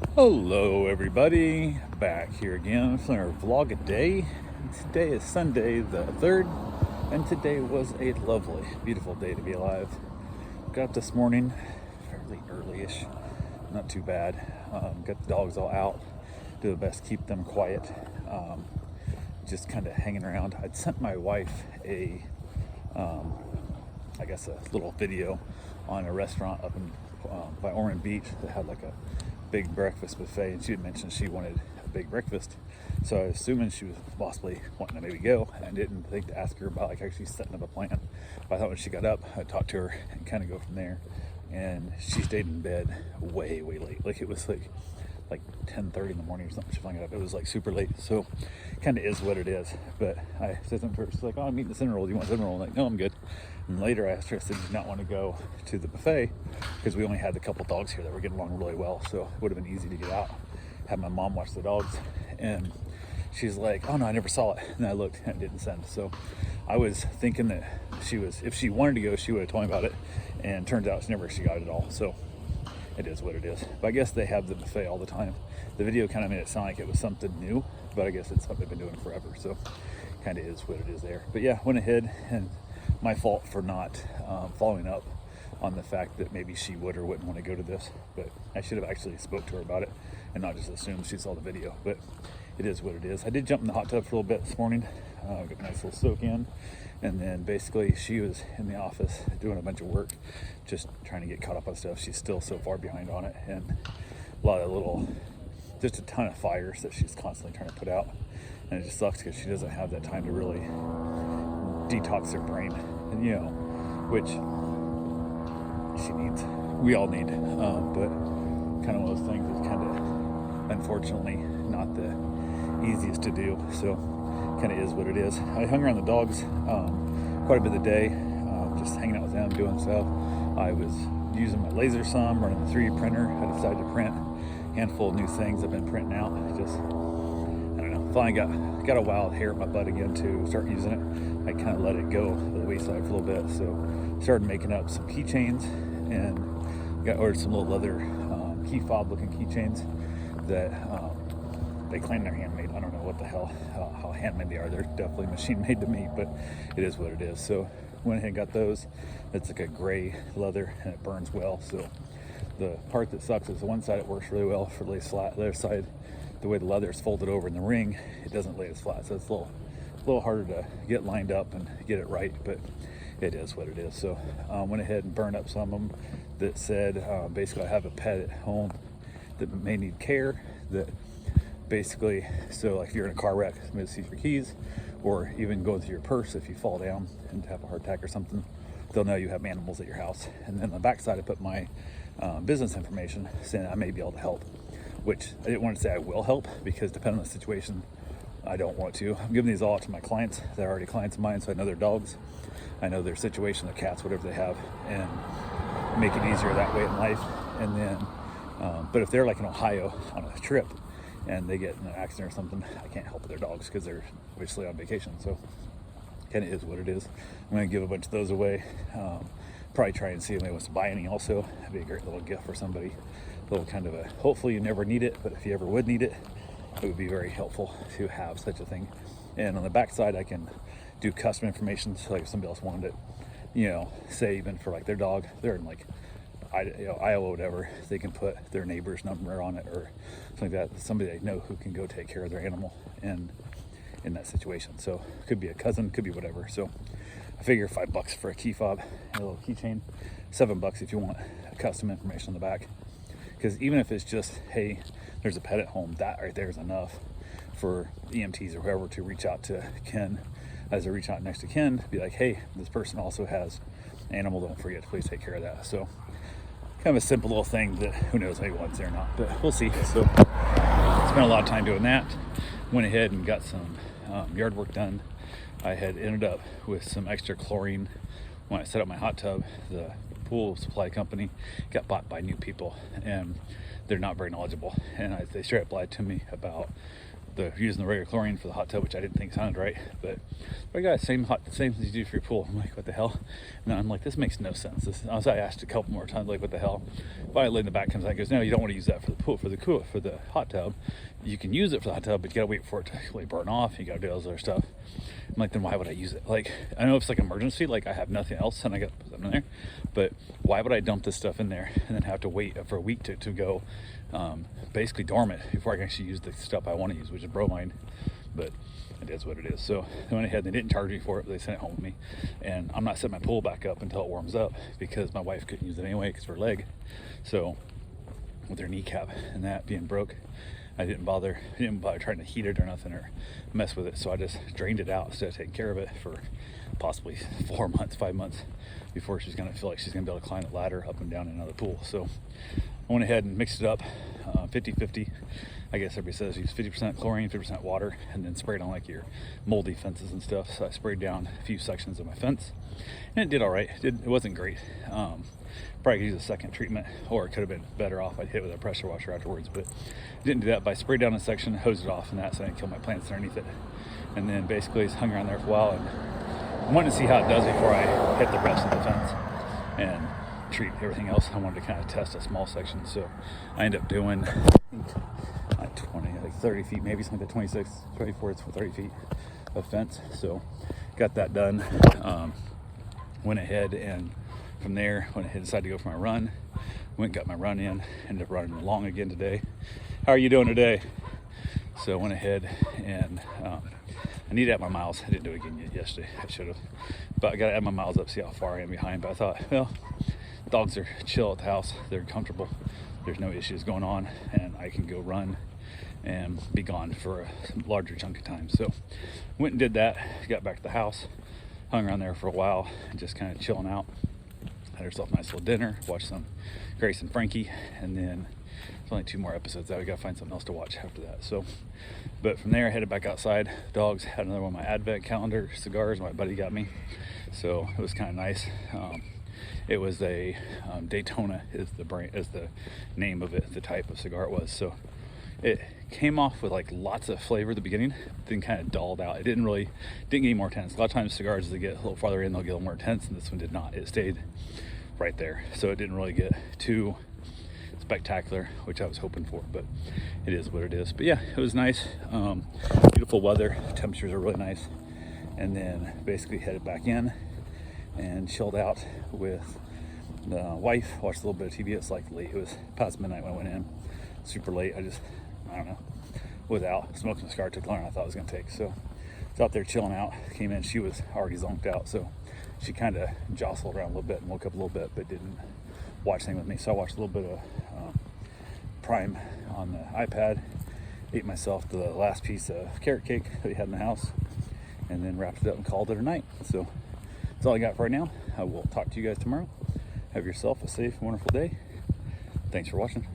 Hello everybody, back here again for our vlog a day. Today is Sunday the 3rd, and today was a lovely, beautiful day to be alive. Got up this morning, fairly early-ish, not too bad. Got the dogs all out, do the best to keep them quiet. Just kind of hanging around. I'd sent my wife a little video on a restaurant up in by Ormond Beach that had like a big breakfast buffet, and she had mentioned she wanted a big breakfast, so I was assuming she was possibly wanting to maybe go, and didn't think to ask her about like actually setting up a plan. But I thought when she got up I'd talk to her and kind of go from there. And she stayed in bed way late, like it was like 10:30 in the morning or something. She finally got up. It was like super late, so kind of is what it is. But I said something to her. She's like, "Oh, I'm eating the cinnamon roll. Do you want cinnamon roll?" I'm like, "No, I'm good." And later I asked her, I said, "Do you not want to go to the buffet?" Because we only had a couple dogs here that were getting along really well, so it would have been easy to get out, have my mom watch the dogs. And she's like, "Oh no, I never saw it." And I looked and it didn't send. So I was thinking that if she wanted to go, she would have told me about it. And turns out she got it at all. So it is what it is. But I guess they have the buffet all the time. The video kind of made it sound like it was something new, but I guess it's something they've been doing forever. So kind of is what it is there. But yeah, went ahead, and my fault for not following up on the fact that maybe she would or wouldn't want to go to this. But I should have actually spoke to her about it and not just assumed she saw the video. But it is what it is. I did jump in the hot tub for a little bit this morning. Got a nice little soak in. And then basically she was in the office doing a bunch of work, just trying to get caught up on stuff. She's still so far behind on it, and just a ton of fires that she's constantly trying to put out. And it just sucks because she doesn't have that time to really detox her brain, and which she needs. We all need, but kind of one of those things is kind of, unfortunately, not the easiest to do. So kind of is what it is. I hung around the dogs quite a bit of the day, just hanging out with them, doing stuff. I was using my laser some, running the 3D printer. I decided to print a handful of new things I've been printing out. I don't know, finally got a wild hair at my butt again to start using it. I kind of let it go to the wayside for a little bit, so started making up some keychains, and ordered some little leather key fob looking keychains that they claim they're handmade. I don't know what the hell, how handmade they are. They're definitely machine made to me, but it is what it is. So went ahead and got those. It's like a gray leather, and it burns well. So the part that sucks is the one side it works really well for lays flat. The other side, the way the leather is folded over in the ring, it doesn't lay as flat. So it's a little harder to get lined up and get it right, but it is what it is. So went ahead and burned up some of them that said basically I have a pet at home that may need care, that basically, so like if you're in a car wreck, somebody sees your keys, or even go through your purse if you fall down and have a heart attack or something, they'll know you have animals at your house. And then on the back side I put my business information, saying I may be able to help, which I didn't want to say I will help, because depending on the situation, I don't want to. I'm giving these all out to my clients. They're already clients of mine, so I know their dogs, I know their situation, their cats, whatever they have, and make it easier that way in life. And then but if they're like in Ohio on a trip and they get in an accident or something, I can't help with their dogs because they're obviously on vacation. So kind of is what it is. I'm going to give a bunch of those away. Probably try and see if anybody wants to buy any also. That'd be a great little gift for somebody. A little kind of a, hopefully you never need it, but if you ever would need it, it would be very helpful to have such a thing. And on the back side, I can do custom information. So like if somebody else wanted it, say even for like their dog, they're in like Iowa, whatever, they can put their neighbor's number on it or something like that. Somebody they know who can go take care of their animal and in that situation. So it could be a cousin, could be whatever. So I figure $5 for a key fob and a little keychain, $7 if you want custom information on the back. Because even if it's just, hey, there's a pet at home, that right there is enough for EMTs or whoever to reach out to Ken. As they reach out next to Ken, be like, hey, this person also has an animal, don't forget to please take care of that. So kind of a simple little thing that who knows, maybe one's there or not, but we'll see. So spent a lot of time doing that. Went ahead and got some yard work done. I had ended up with some extra chlorine when I set up my hot tub. The pool supply company got bought by new people, and they're not very knowledgeable, and they straight up lied to me about using the regular chlorine for the hot tub, which I didn't think sounded right, but I got same thing you do for your pool. I'm like, what the hell? And then I'm like, this makes no sense. I asked a couple more times, like, what the hell? Finally, in the back comes out and goes, no, you don't want to use that for the pool, for the hot tub. You can use it for the hot tub, but you gotta wait for it to like burn off. You gotta do all this other stuff. I'm like, then why would I use it? Like, I know it's like emergency, like I have nothing else and I got to put them in there, but why would I dump this stuff in there and then have to wait for a week to go basically dormant before I can actually use the stuff I want to use, which is bromine? But it is what it is. So they went ahead and they didn't charge me for it, but they sent it home with me. And I'm not setting my pool back up until it warms up because my wife couldn't use it anyway because of her leg. So with her kneecap and that being broke, I didn't bother trying to heat it or nothing or mess with it. So I just drained it out instead of taking care of it for possibly 4 months, 5 months before she's gonna feel like she's gonna be able to climb the ladder up and down in another pool. So I went ahead and mixed it up 50-50. I guess everybody says use 50% chlorine, 50% water, and then sprayed on like your moldy fences and stuff. So I sprayed down a few sections of my fence and it did all right. It wasn't great. Probably could use a second treatment, or it could have been better off. I'd hit it with a pressure washer afterwards, but didn't do that. But I sprayed down a section, hosed it off, and that so I didn't kill my plants underneath it. And then basically it's hung around there for a while, and I wanted to see how it does before I hit the rest of the fence and treat everything else. I wanted to kind of test a small section, so I ended up doing like 30 feet, maybe something like that, 26, 24, 30 feet of fence. So got that done. Went ahead and from there, when I decided to go for my run, went and got my run in, ended up running along again today. How are you doing today? So I went ahead and I need to add my miles. I didn't do it again yet yesterday. I should have. But I got to add my miles up, see how far I am behind. But I thought, well, dogs are chill at the house. They're comfortable. There's no issues going on. And I can go run and be gone for a larger chunk of time. So went and did that. Got back to the house. Hung around there for a while. Just kind of chilling out. Had herself a nice little dinner, watched some Grace and Frankie, and then there's only 2 more episodes that we gotta find something else to watch after that. So, but from there I headed back outside. Dogs, had another one of my advent calendar cigars my buddy got me, so it was kind of nice. It was a Daytona is the name of it, the type of cigar it was. So it came off with like lots of flavor at the beginning, then kind of dulled out. It didn't get any more intense. A lot of times cigars, as they get a little farther in, they'll get a little more intense, and this one did not. It stayed right there. So it didn't really get too spectacular, which I was hoping for, but it is what it is. But yeah, it was nice. Beautiful weather. Temperatures are really nice. And then basically headed back in and chilled out with the wife. Watched a little bit of TV. It's like late. It was past midnight when I went in. Super late. I don't know, without smoking a cigar took longer than I thought it was going to take. So I was out there chilling out. Came in, she was already zonked out, so she kind of jostled around a little bit and woke up a little bit, but didn't watch anything with me. So I watched a little bit of Prime on the iPad, ate myself the last piece of carrot cake that we had in the house, and then wrapped it up and called it a night. So that's all I got for right now. I will talk to you guys tomorrow. Have yourself a safe, wonderful day. Thanks for watching.